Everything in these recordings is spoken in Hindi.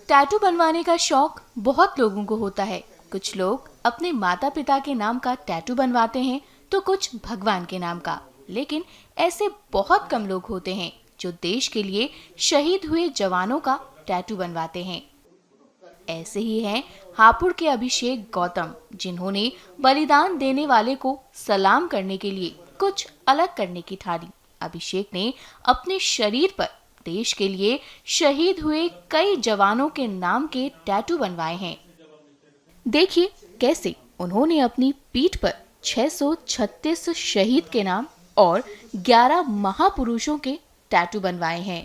टैटू बनवाने का शौक बहुत लोगों को होता है। कुछ लोग अपने माता पिता के नाम का टैटू बनवाते हैं तो कुछ भगवान के नाम का। लेकिन ऐसे बहुत कम लोग होते हैं जो देश के लिए शहीद हुए जवानों का टैटू बनवाते हैं। ऐसे ही हैं हापुड़ के अभिषेक गौतम, जिन्होंने बलिदान देने वाले को सलाम करने के लिए कुछ अलग करने की ठानी। अभिषेक ने अपने शरीर पर देश के लिए शहीद हुए कई जवानों के नाम के टैटू बनवाए हैं। देखिए कैसे उन्होंने अपनी पीठ पर 636 शहीद के नाम और 11 महापुरुषों के टैटू बनवाए हैं।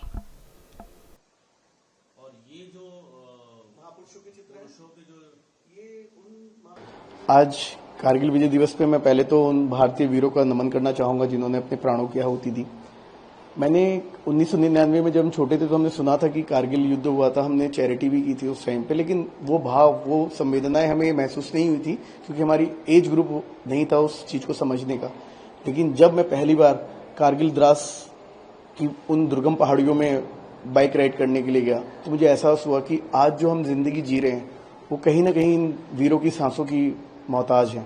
आज कारगिल विजय दिवस पे मैं पहले तो उन भारतीय वीरों का नमन करना चाहूंगा जिन्होंने अपने प्राणों की आहुति दी। मैंने 1999 में जब हम छोटे थे तो हमने सुना था कि कारगिल युद्ध हुआ था, हमने चैरिटी भी की थी उस टाइम पे, लेकिन वो भाव, वो संवेदनाएं हमें महसूस नहीं हुई थी क्योंकि हमारी एज ग्रुप नहीं था उस चीज को समझने का। लेकिन जब मैं पहली बार कारगिल द्रास की उन दुर्गम पहाड़ियों में बाइक राइड करने के लिए गया तो मुझे एहसास हुआ कि आज जो हम जिंदगी जी रहे हैं वो कहीं ना कहीं इन वीरों की सांसों की मोहताज है।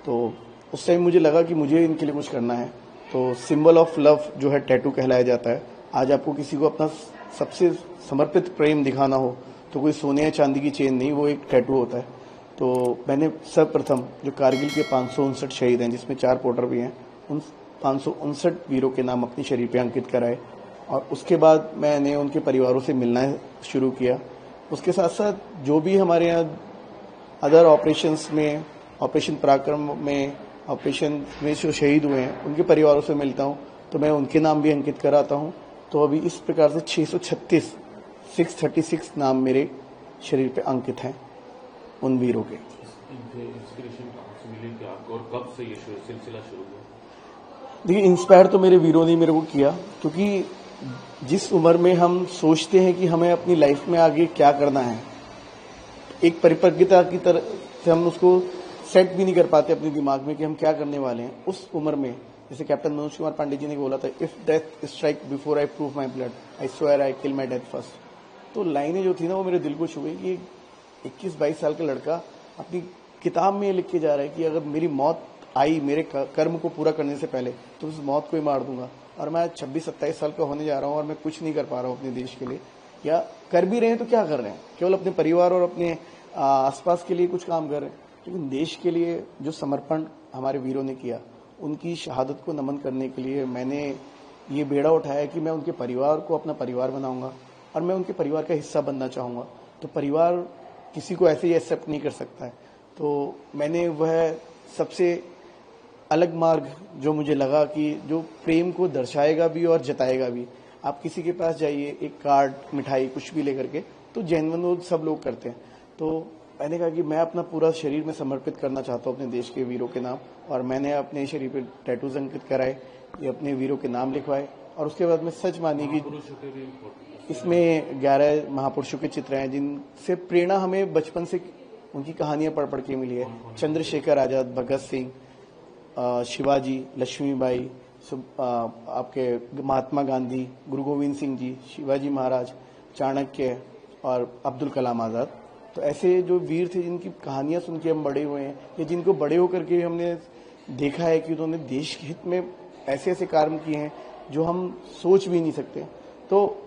तो उस टाइम मुझे लगा कि मुझे इनके लिए कुछ करना है। तो सिंबल ऑफ लव जो है टैटू कहलाया जाता है। आज आपको किसी को अपना सबसे समर्पित प्रेम दिखाना हो तो कोई सोने या चांदी की चेन नहीं, वो एक टैटू होता है। तो मैंने सर्वप्रथम जो कारगिल के 559 शहीद हैं, जिसमें 4 पोर्टर भी हैं, उन 559 वीरों के नाम अपने शरीर पे अंकित कराए और उसके बाद मैंने उनके परिवारों से मिलना शुरू किया। उसके साथ साथ जो भी हमारे यहाँ अदर ऑपरेशंस में, ऑपरेशन पराक्रम में, ऑपरेशन में जो शहीद हुए हैं उनके परिवारों से मिलता हूं तो मैं उनके नाम भी अंकित कराता हूं। तो अभी इस प्रकार से 636 नाम मेरे शरीर पे अंकित हैं उन वीरों के। इंस्पिरेशन कहाँ से मिली कि आपको, और कब से ये सिलसिला शुरू हुआ? देखिए, इंस्पायर तो मेरे वीरों ने मेरे को किया, क्योंकि जिस उम्र में हम सोचते हैं कि हमें अपनी लाइफ में आगे क्या करना है, एक परिपक्वता की तरह से हम उसको सेट भी नहीं कर पाते अपने दिमाग में कि हम क्या करने वाले हैं। उस उम्र में, जैसे कैप्टन मनोज कुमार पांडे जी ने बोला था, if death strike before I prove my blood I swear I kill my death first. तो लाइनें जो थी ना वो मेरे दिल को छू गई कि 21-22 साल का लड़का अपनी किताब में लिख के जा रहा है कि अगर मेरी मौत आई मेरे कर्म को पूरा करने से पहले तो उस मौत को ही मार दूंगा। और मैं 26-27 साल का होने जा रहा हूँ और मैं कुछ नहीं कर पा रहा हूँ अपने देश के लिए, या कर भी रहे हैं तो क्या कर रहे हैं, केवल अपने परिवार और अपने आसपास के लिए कुछ काम कर रहे हैं। लेकिन देश के लिए जो समर्पण हमारे वीरों ने किया, उनकी शहादत को नमन करने के लिए मैंने ये बेड़ा उठाया कि मैं उनके परिवार को अपना परिवार बनाऊंगा और मैं उनके परिवार का हिस्सा बनना चाहूंगा। तो परिवार किसी को ऐसे ही एक्सेप्ट नहीं कर सकता है। तो मैंने वह सबसे अलग मार्ग जो मुझे लगा कि जो प्रेम को दर्शाएगा भी और जताएगा भी। आप किसी के पास जाइए, एक कार्ड, मिठाई, कुछ भी लेकर के, तो जेन्युइन वो सब लोग करते हैं। तो मैंने कहा कि मैं अपना पूरा शरीर में समर्पित करना चाहता हूँ अपने देश के वीरों के नाम, और मैंने अपने शरीर पे टैटूज अंकित कराए, ये अपने वीरों के नाम लिखवाए। और उसके बाद मैं सच मानी कि इसमें 11 महापुरुषों के चित्र हैं जिनसे प्रेरणा हमें बचपन से उनकी कहानियां पढ़ पढ़ के मिली है। चंद्रशेखर आजाद, भगत सिंह, शिवाजी, लक्ष्मीबाई, आपके महात्मा गांधी, गुरु गोविंद सिंह जी, शिवाजी महाराज, चाणक्य और अब्दुल कलाम आजाद। तो ऐसे जो वीर थे जिनकी कहानियां सुन के हम बड़े हुए हैं, या जिनको बड़े होकर के हमने देखा है कि उन्होंने देश के हित में ऐसे ऐसे कार्य किए हैं जो हम सोच भी नहीं सकते। तो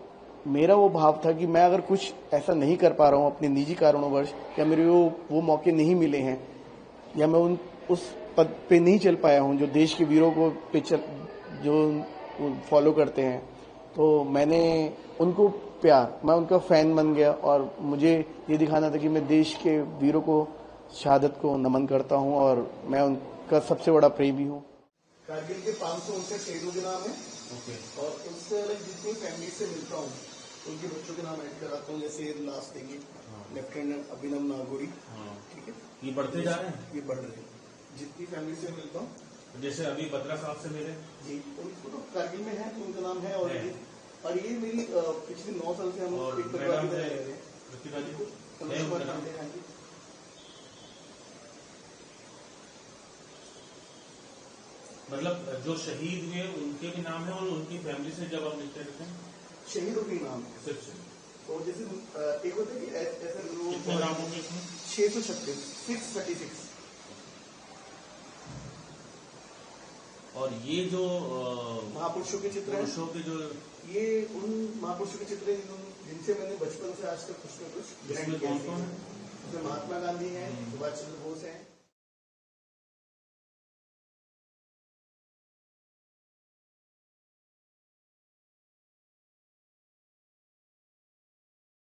मेरा वो भाव था कि मैं अगर कुछ ऐसा नहीं कर पा रहा हूँ अपने निजी कारणोंवश, या मेरे वो मौके नहीं मिले हैं, या मैं उस पद पे नहीं चल पाया हूँ जो देश के वीरों को जो फॉलो करते हैं, तो मैंने उनको मैं उनका फैन बन गया और मुझे ये दिखाना था कि मैं देश के वीरों को, शहादत को नमन करता हूँ और मैं उनका सबसे बड़ा प्रेमी हूँ। कारगिल के 559 शहीदों के नाम है और उससे अलग जितनी फैमिली से मिलता हूँ उनके बच्चों के नाम ऐड कराता हूँ। जैसे लास्ट देखिए, लेफ्टिनेंट अभिनव नागोरी, ठीक है, ये बढ़ते जा रहे हैं, ये बढ़ रहे हैं। जितनी फैमिली से मिलता हूँ, जैसे अभी 15 साल से मिले जी, उनको तो कारगिल में है, उनका नाम है। और ये मेरी पिछले 9 साल से हम एक परिवार की तरह रह रहे हैं। मतलब जो शहीद हुए उनके भी नाम है और उनकी फैमिली से जब आप लिखते रहते हैं? शहीदों के नाम सिर्फ तो जैसे एक होता है कि ऐसा कितने नाम होंगे इसमें? 636 636। और ये जो महापुरुषों के चित्र हैं, पुरुषों के जो ये उन महापुरुषों के चित्र हैं जिनसे मैंने बचपन से आज तक कुछ न कुछ इसमें कौन कौन है? इसमें महात्मा गांधी हैं, सुभाष चंद्र बोस हैं।